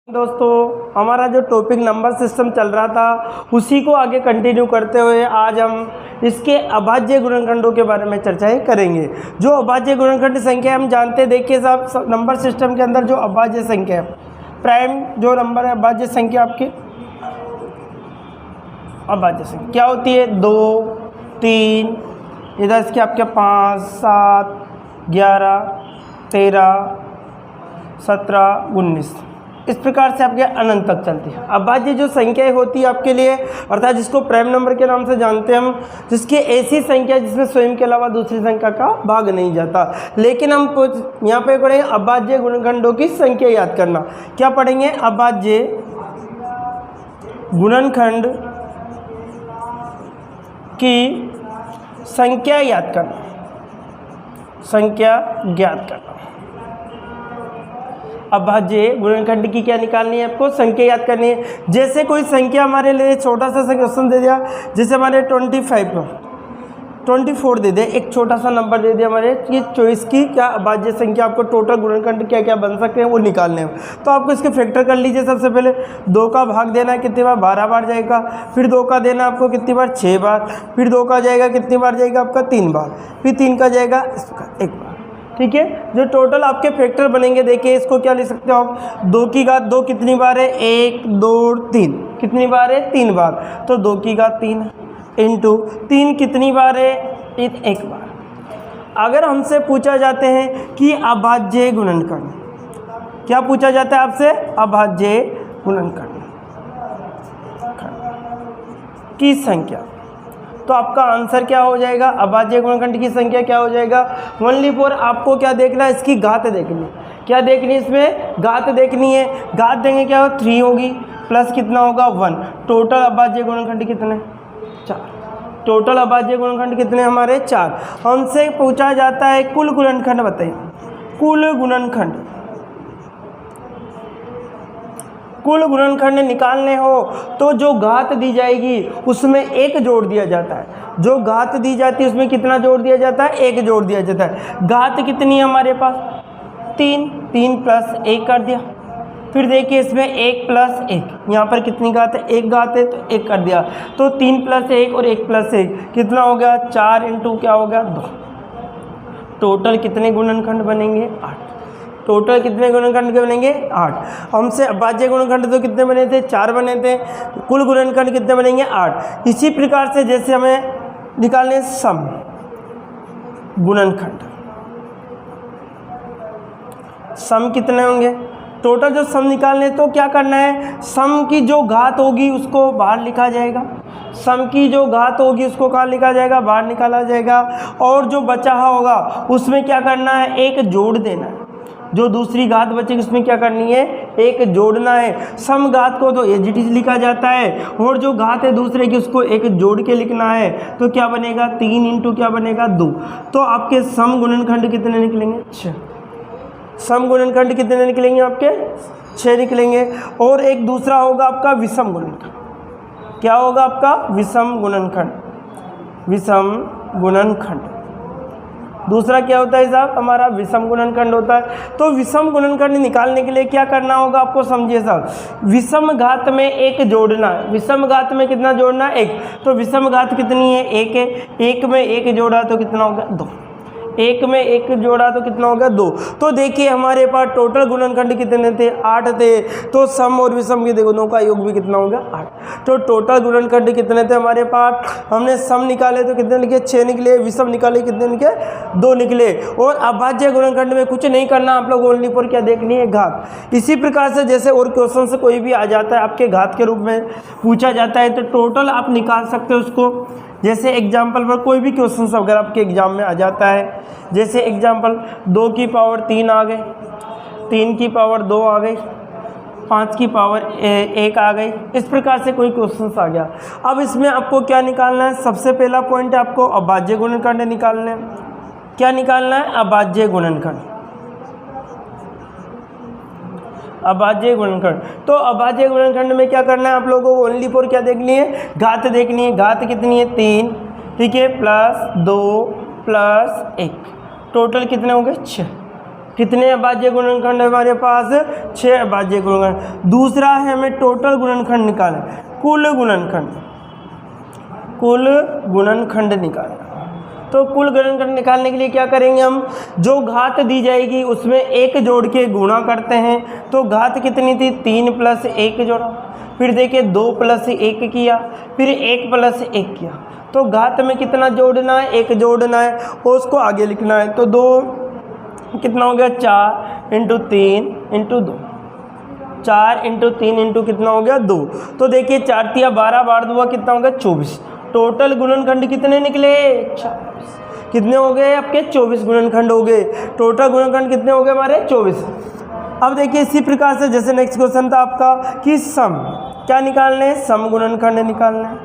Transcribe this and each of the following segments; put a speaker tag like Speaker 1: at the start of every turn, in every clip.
Speaker 1: दोस्तों, हमारा जो टॉपिक नंबर सिस्टम चल रहा था उसी को आगे कंटिन्यू करते हुए आज हम इसके अभाज्य गुणनखंडों के बारे में चर्चाएं करेंगे। जो अभाज्य गुणनखंड संख्या हम जानते हैं, देखिए साहब, नंबर सिस्टम के अंदर जो अभाज्य संख्या है, प्राइम जो नंबर है अभाज्य संख्या आपकी अभाज्य संख्या क्या होती है? 2, 3, इधर इसके आपके 5, 7, 11, 13, 17, 19, इस प्रकार से आपके अनंत तक चलती है। अभाज्य जो संख्याएं होती है आपके लिए, अर्थात जिसको प्राइम नंबर के नाम से जानते हैं हम, जिसकी ऐसी संख्या जिसमें स्वयं के अलावा दूसरी संख्या का भाग नहीं जाता। लेकिन हम यहाँ पे पढ़ेंगे अभाज्य गुणनखंडों की संख्या याद करना। क्या पढ़ेंगे? अभाज्य गुणनखंड की संख्या याद करना, संख्या ज्ञात करना। अभाज्य गुणनखंड की क्या निकालनी है आपको? संख्या याद करनी है। जैसे कोई संख्या हमारे लिए छोटा सा क्वेश्चन दे दिया, जैसे हमारे 24 दे दे, एक छोटा सा नंबर दे दिया हमारे कि 24 की क्या अभाज्य संख्या, आपको टोटल गुणनखंड क्या क्या बन सकते हैं वो निकालने हैं। तो आपको इसके फैक्टर कर लीजिए। सबसे पहले 2 का भाग देना है, कितनी बार? 12 बार जाएगा। फिर 2 का देना आपको कितनी बार? 6 बार। फिर 2 का जाएगा कितनी बार जाएगा आपका? 3 बार। फिर 3 का जाएगा 1 बार। ठीक है, जो टोटल आपके फैक्टर बनेंगे, देखिए इसको क्या लिख सकते हो आप? 2 की घात 2 कितनी बार है? 1, 2, 3 कितनी बार है? 3 बार। तो 2 की घात 3 इंटू 3 कितनी बार है? 1 बार। अगर हमसे पूछा जाते हैं कि अभाज्य गुणनखंड, क्या पूछा जाता है आपसे? अभाज्य गुणनखंड की संख्या, तो आपका आंसर क्या हो जाएगा? अभाज्य गुणनखंड की संख्या क्या हो जाएगा? ओनली फॉर आपको क्या देखना है? इसकी घात देखनी है। क्या देखनी है? इसमें घात देखनी है। घात देंगे क्या? 3 होगी प्लस कितना होगा? 1। टोटल अभाज्य गुणनखंड कितने? 4। टोटल अभाज्य गुणनखंड कितने हमारे? 4। हमसे पूछा जाता है कुल गुणनखंड बताइए। कुल गुणनखंड, कुल गुणनखंड निकालने हो तो जो घात दी जाएगी उसमें 1 जोड़ दिया जाता है। जो घात दी जाती है उसमें कितना जोड़ दिया जाता है? 1 जोड़ दिया जाता है। घात कितनी है हमारे पास? 3 प्लस 1 कर दिया। फिर देखिए इसमें 1 प्लस 1, यहाँ पर कितनी घात है? 1 घात है तो 1 कर दिया। तो 3 प्लस 1 और 1 प्लस 1 कितना हो गया? 4 इंटू क्या हो गया? 2। टोटल कितने गुणनखंड बनेंगे? 8। टोटल कितने गुणनखंड के बनेंगे? 8। हमसे अभाज्य गुणनखंड तो कितने बने थे? 4 बने थे। कुल गुणनखंड कितने बनेंगे? 8। इसी प्रकार से जैसे हमें निकालने सम गुणनखंड, सम कितने होंगे? टोटल जो सम निकालने, तो क्या करना है? सम की जो घात होगी उसको बाहर लिखा जाएगा। सम की जो घात होगी उसको कहाँ लिखा जाएगा? बाहर निकाला जाएगा। और जो बचा होगा उसमें क्या करना है? 1 जोड़ देना है। जो दूसरी घात बचेगी उसमें क्या करनी है? 1 जोड़ना है। सम घात को तो एज इट इज लिखा जाता है, और जो घात है दूसरे की उसको 1 जोड़ के लिखना है। तो क्या बनेगा? 3 इंटू क्या बनेगा? 2। तो आपके सम गुणनखंड कितने निकलेंगे? 6। सम गुणनखंड कितने निकलेंगे आपके? 6 निकलेंगे। और एक दूसरा होगा आपका विषम गुणनखंड। क्या होगा आपका? विषम गुणनखंड। विषम गुणनखंड दूसरा क्या होता है साहब? हमारा विषम गुणनखंड होता है। तो विषम गुणनखंड निकालने के लिए क्या करना होगा आपको? समझिए साहब, विषम घात में 1 जोड़ना है। विषम घात में कितना जोड़ना है? 1। तो विषम घात कितनी है? 1 है। 1 में 1 जोड़ा तो कितना होगा? 2। 1 में 1 जोड़ा तो कितना होगा? 2। तो देखिए हमारे पास टोटल गुणनखंड कितने थे? 8 थे। तो सम और विषम के देखो दोनों का योग भी कितना होगा? 8। तो टोटल गुणनखंड कितने थे हमारे पास? हमने सम निकाले तो कितने निकले? 6 निकले। विषम निकाले कितने निकले? 2 निकले। और अभाज्य गुणनखंड में कुछ नहीं करना, आप लोग ओनली पर क्या देखनी है? घात। इसी प्रकार से जैसे और क्वेश्चन से कोई भी आ जाता है आपके घात के रूप में पूछा जाता है, तो टोटल आप निकाल सकते हो उसको। जैसे एग्जाम्पल पर कोई भी क्वेश्चन अगर आपके एग्जाम में आ जाता है, जैसे एग्जाम्पल 2 की पावर 3 आ गई, 3 की पावर 2 आ गई, 5 की पावर 1 आ गई, इस प्रकार से कोई क्वेश्चन आ गया। अब इसमें आपको क्या निकालना है? सबसे पहला पॉइंट है आपको अभाज्य गुणनखंड निकालना है। क्या निकालना है? अभाज्य गुणनखंड। अभाज्य गुणनखंड। तो अभाज्य गुणनखंड में क्या करना है आप लोगों को? ओनली फॉर क्या देखनी है? घात देखनी है। घात कितनी है? 3, ठीक है, प्लस 2 प्लस 1, टोटल कितने हो गए? 6। कितने अभाज्य गुणनखंड है हमारे पास? 6 अभाज्य गुणनखंड। दूसरा है हमें टोटल गुणनखंड निकालना, कुल गुणनखंड निकालना। तो कुल गुणनखंड निकालने के लिए क्या करेंगे हम? जो घात दी जाएगी उसमें 1 जोड़ के गुणा करते हैं। तो घात कितनी थी? 3 + 1 जोड़ा, फिर देखिए 2 + 1 किया, फिर 1 + 1 किया। तो घात में कितना जोड़ना है? 1 जोड़ना है और उसको आगे लिखना है। तो 2 कितना हो गया? 4 × 3 × 2, 4 × 3 × कितना हो गया? 2। तो देखिए 4 × 12 12 2 कितना हो गया? 24। टोटल गुणनखंड कितने निकले? 24। कितने हो गए आपके? 24 गुणनखंड हो गए। टोटल गुणनखंड कितने हो गए हमारे? 24। अब देखिए इसी प्रकार से जैसे नेक्स्ट क्वेश्चन था आपका कि सम, क्या निकालना है? सम गुणनखंड निकालना है।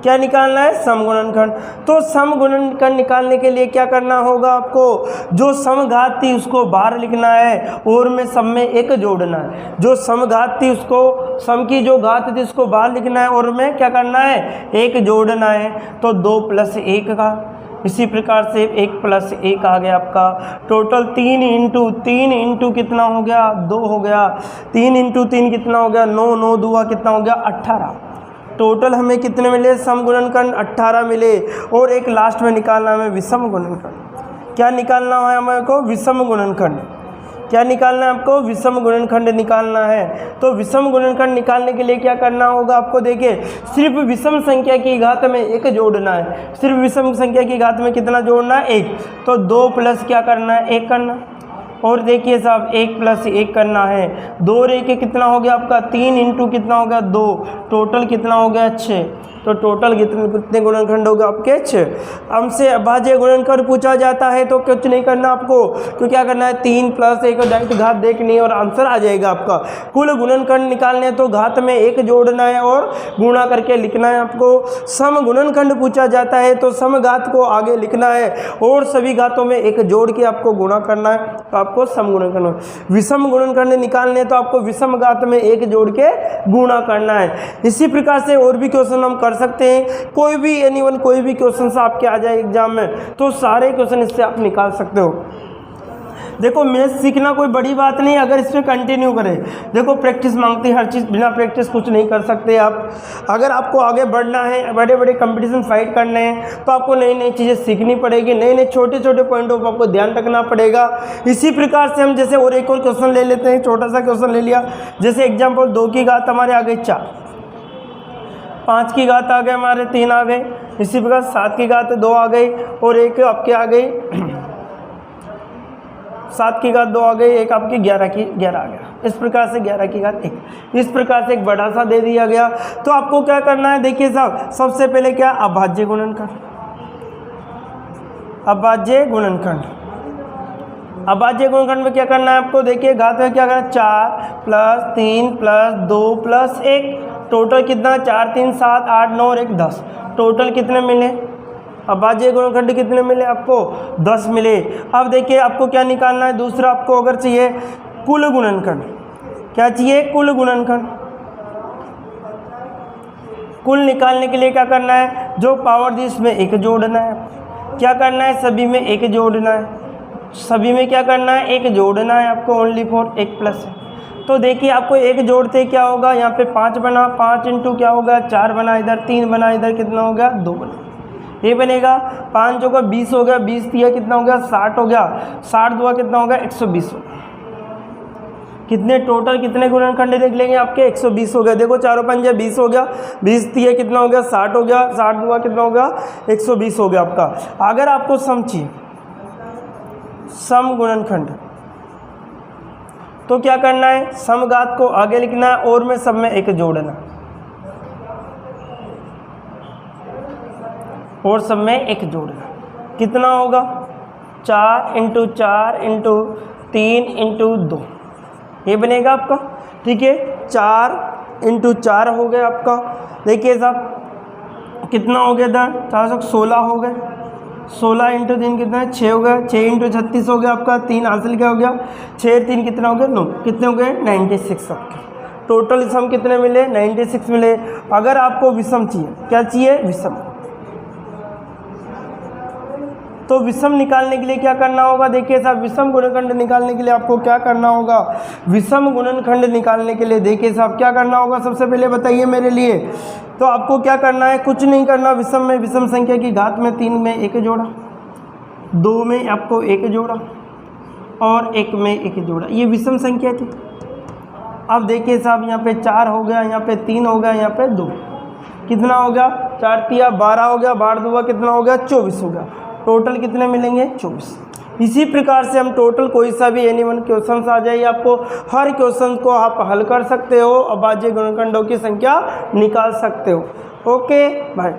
Speaker 1: क्या निकालना है? सम गुणनखंड। तो सम गुणनखंड निकालने के लिए क्या करना होगा आपको? जो समघात थी उसको बाहर लिखना है और में सम में 1 जोड़ना है। जो समघात थी उसको, सम की जो घात थी उसको बाहर लिखना है और में क्या करना है? 1 जोड़ना है। तो 2 + 1 का, इसी प्रकार से 1 + 1 आ गया आपका। टोटल 3 × 3 × कितना हो गया? 2 हो गया। 3 × 3 कितना हो गया? 9 9 2 कितना हो गया? 18। टोटल हमें कितने मिले? सम गुणनखंड 18 मिले। और एक लास्ट में निकालना है हमें विषम गुणनखंड। क्या निकालना है हमें को? विषम गुणनखंड। क्या निकालना है आपको? विषम गुणनखंड निकालना है। तो विषम गुणनखंड निकालने के लिए क्या करना होगा आपको? देखिए सिर्फ विषम संख्या की घात में 1 जोड़ना है। सिर्फ विषम संख्या की घात में कितना जोड़ना है? 1। तो 2 + क्या करना है? 1 करना। और देखिए साहब 1 + 1 करना है। 2 और 1 कितना हो गया आपका? 3 × कितना हो गया? 2। टोटल कितना हो गया? 6। तो टोटल कितने गुणनखंड होगा आपके? 6। हमसे अभाज्य गुणनखंड पूछा जाता है तो कुछ नहीं करना आपको, तो क्या करना है? 3 + 1 डायरेक्ट घात देखनी है और आंसर आ जाएगा आपका। कुल गुणनखंड निकालने तो घात में 1 जोड़ना है और गुणा करके लिखना है आपको। सम गुणनखंड पूछा जाता है तो सम घात को आगे लिखना है और सभी घातों में 1 जोड़ के आपको गुणा करना है। तो आपको सम गुणनखंड। विषम गुणनखंड निकालने तो आपको विषम घात में 1 जोड़ के गुणा करना है। इसी प्रकार से और भी क्वेश्चन हम कर सकते हैं। कोई भी एनीवन कोई भी क्वेश्चन आपके आ जाए एग्जाम में तो सारे क्वेश्चन इससे आप निकाल सकते हो। देखो मैथ सीखना कोई बड़ी बात नहीं, अगर इस पर कंटिन्यू करें। देखो प्रैक्टिस मांगती है हर चीज़, बिना प्रैक्टिस कुछ नहीं कर सकते आप। अगर आपको आगे बढ़ना है, बड़े बड़े कंपटीशन फाइट करने हैं, तो आपको नई नई चीज़ें सीखनी पड़ेगी, नए नए छोटे छोटे पॉइंटों पर आपको ध्यान रखना पड़ेगा। इसी प्रकार से हम जैसे और एक और क्वेश्चन ले लेते हैं। छोटा सा क्वेश्चन ले लिया, जैसे एग्जाम्पल 2 की घात हमारे आ गई 4, 5 की घात आ गए हमारे 3 आ गए। इसी प्रकार 7 की घात 2 आ गई और एक आपके आ गई 7 की घात 2 आ गई, एक आपकी 11 की 11 आ गया। इस प्रकार से 11 की घात 1। इस प्रकार से एक बड़ा सा दे दिया गया। तो आपको क्या करना है? देखिए साहब सबसे पहले क्या? अभाज्य गुणनखंड। अभाज्य गुणनखंड, अभाज्य गुणनखंड में क्या करना है आपको? देखिए घात में क्या करना है? 4 + 3 + 2 + 1। टोटल कितना? 4 3 7 8 9 और 1 10। टोटल कितने मिले? अभाज्य गुणनखंड कितने मिले आपको? 10 मिले। अब देखिए आपको क्या निकालना है? दूसरा आपको अगर चाहिए कुल गुणनखंड। क्या चाहिए? कुल गुणनखंड। कुल निकालने के लिए क्या करना है? जो पावर दी इसमें 1 जोड़ना है। क्या करना है? सभी में 1 जोड़ना है। सभी में क्या करना है? 1 जोड़ना है आपको, ओनली फॉर 1 प्लस। तो देखिए आपको 1 जोड़ते क्या होगा? यहाँ पे 5 बना, 5 × क्या होगा? 4 बना, इधर 3 बना, इधर कितना हो गया? 2 बना। ये बनेगा 5 होगा 20 हो गया, 20 दिया कितना हो गया? 60 हो गया, 60 दुआ कितना होगा? 120 हो गया। कितने टोटल कितने गुणनखंड देख लेंगे आपके? 120 हो गया। देखो 4 × 5 = 20 हो गया, 20 दिया कितना हो गया? 60 हो गया, 60 दुआ कितना हो गया? 120 हो गया आपका। अगर आपको सम चाहिए, सम गुणनखंड, तो क्या करना है? समघात को आगे लिखना है और में सब में 1 जोड़ना, और सब में 1 जोड़ना। कितना होगा? 4 × 4 × 3 × 2, ये बनेगा आपका। ठीक है, 4 × 4 हो गया आपका। देखिए साहब कितना हो गया था? 416 हो गए। 16 × 3 कितना है? 6 हो गया। 6 × 36 हो गया आपका। 3 हासिल क्या हो गया? 6 3 कितना हो गया? 9। कितने हो गए? 96 आपके। टोटल सम कितने मिले? 96 मिले। अगर आपको विषम चाहिए, क्या चाहिए? विषम। तो विषम निकालने के लिए क्या करना होगा, देखिए साहब विषम गुणनखंड निकालने के लिए आपको क्या करना होगा, विषम गुणनखंड निकालने के लिए देखिए साहब क्या करना होगा, सबसे पहले बताइए मेरे लिए। तो आपको क्या करना है, कुछ नहीं करना, विषम में विषम संख्या की घात में 3 में 1 जोड़ा, 2 में आपको 1 जोड़ा और 1 में 1 जोड़ा, ये विषम संख्या थी। अब देखिए साहब यहाँ पे 4 हो गया, यहाँ पे 3 हो गया, यहाँ पे 2, कितना हो गया, 4 तिया 12 हो गया, 12 दूगा कितना हो गया, 24 हो गया। टोटल कितने मिलेंगे, 24। इसी प्रकार से हम टोटल कोई सा भी एनी वन क्वेश्चन आ जाए आपको, हर क्वेश्चन को आप हल कर सकते हो, अभाज्य गुणनखंडों की संख्या निकाल सकते हो। Okay bye.